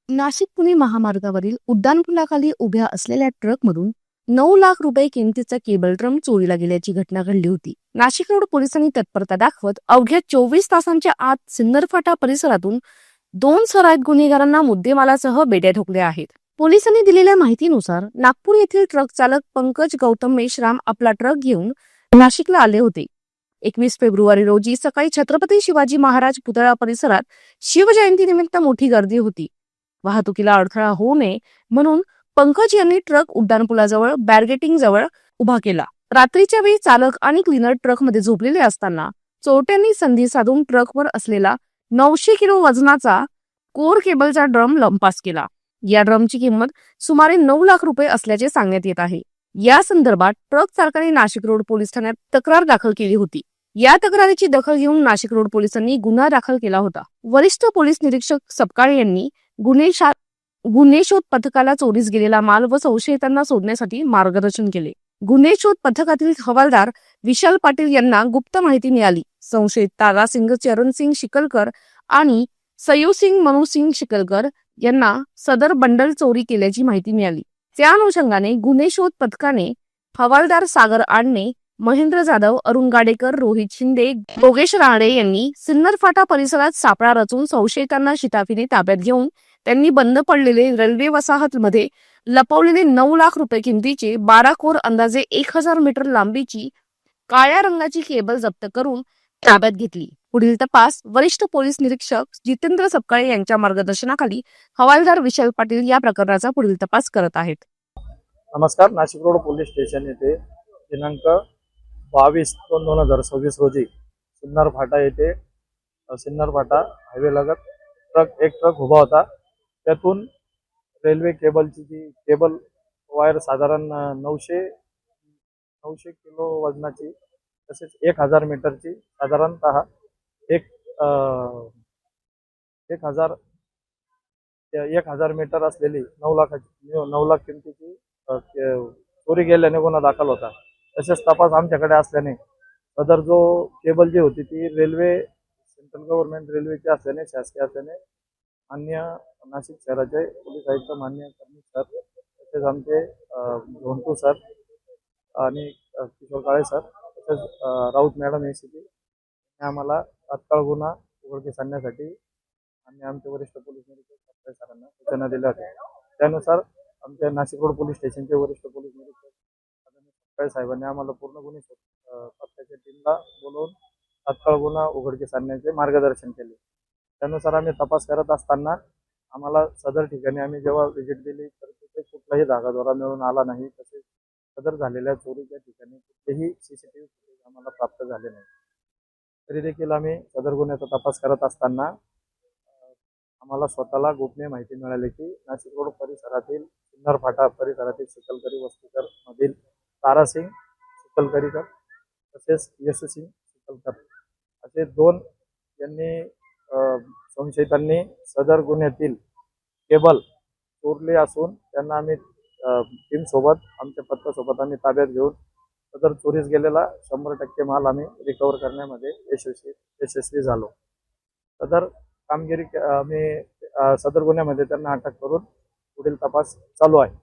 नाशिक पुणे महामार्गावरील उड्डाणपुलाखाली उभ्या असलेल्या ट्रकमधून 9 लाख रुपये किमतीचा केबल ड्रम चोरीला गेल्याची घटना घडली होती. नाशिक रोड पोलिसांनी तत्परता दाखवत अवघ्या 24 तासांच्या आत सिन्नर फाटा परिसरातून 2 सराईत गुन्हेगारांना मुद्देमालासह बेड्या ठोकल्या आहेत. पोलिसांनी दिलेल्या माहितीनुसार नागपूर येथील ट्रक चालक पंकज गौतम मेश्राम आपला ट्रक घेऊन नाशिकला आले होते. 21 फेब्रुवारी रोजी सकाळी छत्रपती शिवाजी महाराज पुतळा परिसरात शिवजयंतीनिमित्त मोठी गर्दी होती. वाहतुकीला अडथळा होऊ नये म्हणून पंकज यांनी ट्रक उड्डाणपुलाजवळ बॅरिगेटिंग जवळ उभा केला. रात्रीच्या वेळी चालक आणि क्लीनर ट्रकमध्ये झोपलेले असताना चोरट्यांनी संधी साधून ट्रकवर असलेला 900 किलो वजनाचा कोर केबलचा ड्रम लंपास केला. या ड्रमची किंमत सुमारे 9 लाख रुपये असल्याचे सांगण्यात येत आहे. या संदर्भात ट्रक चालकाने नाशिक रोड पोलीस ठाण्यात तक्रार दाखल केली होती. या तक्रारीची दखल घेऊन नाशिक रोड पोलिसांनी गुन्हा दाखल केला होता. वरिष्ठ पोलीस निरीक्षक सपकाळे यांनी गुन्हे शोध पथकाला चोरीस गेलेला माल व संशयितांना शोधण्यासाठी मार्गदर्शन केले. गुन्हे शोध पथकातील हवालदार विशाल पाटील यांना गुप्त माहिती मिळाली. संशयित तारासिंग चरणसिंग शिकलकर आणि सयोसिंग मनुसिंग शिकलकर यांना सदर बंडल चोरी केल्याची माहिती मिळाली. त्या अनुषंगाने गुन्हे शोध पथकाने हवालदार सागर आडणे, महेंद्र जाधव, अरुण गाडेकर, रोहित शिंदे, योगेश राणे यांनी सिन्नर फाटा परिसरात सापळा रचून संशयितांना शिताफीने ताब्यात घेऊन त्यांनी बंद पडलेले रेल्वे वसाहतमध्ये लपवलेले 9 लाख रुपये किमतीचे 12 कोर अंदाजे 1000 मीटर लांबीची काळ्या रंगाची केबल जप्त करून ताब्यात घेतली. पुढील तपास वरिष्ठ पोलीस निरीक्षक जितेंद्र सपकाळे यांच्या मार्गदर्शनाखाली हवालदार विशाल पाटील या प्रकरणाचा पुढील तपास करत आहेत. नमस्कार. नाशिक रोड पोलीस स्टेशन येथे दिनांक 22/2/2026 रोजी सिन्नर फाटा येथे सिन्नर फाटा हायवे लगत एक ट्रक उभा होता. त्यातून रेल्वे केबलची जी केबल वायर साधारण 900 किलो वजनाची तसेच 1000 मीटरची साधारणतः 1000 मीटर असलेली 9 लाख किमतीची चोरी गेल्याने गुन्हा दाखल होता. तसेच तपास आमच्याकडे असल्याने सदर जो केबल जी होती ती सेंट्रल गव्हर्नमेंट रेल्वेची असल्याने शासकीय असल्याने मान्य नाशिक शहराचे पोलीस आयुक्त मान्य कर्मचारी सर तसेच आमचे झोंटू सर आणि किशोर काळे सर तसेच राऊत मॅडम ACP आम्हाला तात्काळ गुन्हा उघडकीस आणण्यासाठी आणि आमचे वरिष्ठ पोलीस निरीक्षक सरांना सूचना दिल्या होत्या. त्यानुसार आमच्या नाशिक रोड पोलीस स्टेशनचे वरिष्ठ पोलीस निरीक्षक साहेबांनी आम्हाला पूर्ण गुन्हे पथकाच्या टीमला बोलवून तात्काळ गुन्हा उघडकीस आणण्याचे मार्गदर्शन केले. त्यानुसार आम्ही तपास करत असताना आम्हाला सदर ठिकाणी आम्ही जेव्हा व्हिजिट दिली तर तिथे कुठलाही धागादोरा मिळून आला नाही. तसेच सदर झालेल्या चोरीच्या ठिकाणी कुठलेही CCTV फुटेज आम्हाला प्राप्त झाले नाही. तरी देखील आम्ही सदर गुन्ह्याचा तपास करत असताना आम्हाला स्वतःला गोपनीय माहिती मिळाली की नाशिक रोड परिसरातील सिन्नर फाटा परिसरातील शिकलकरी वस्तीकर मधील तारासिंग शिकलकरीकर तसेच यशसिंग शिकलकर असे 2 यांनी संशयितांनी सदर गुन्ह्यातील केबल चोरली असून त्यांना आम्ही टीमसोबत आमच्या पथकासोबत आम्ही ताब्यात घेऊन सदर चोरीस गेलेला 100% माल आम्ही रिकव्हर करण्यामध्ये यशस्वी झालो. सदर कामगिरी आम्ही सदर गुन्ह्यामध्ये त्यांना अटक करून पुढील तपास चालू आहे.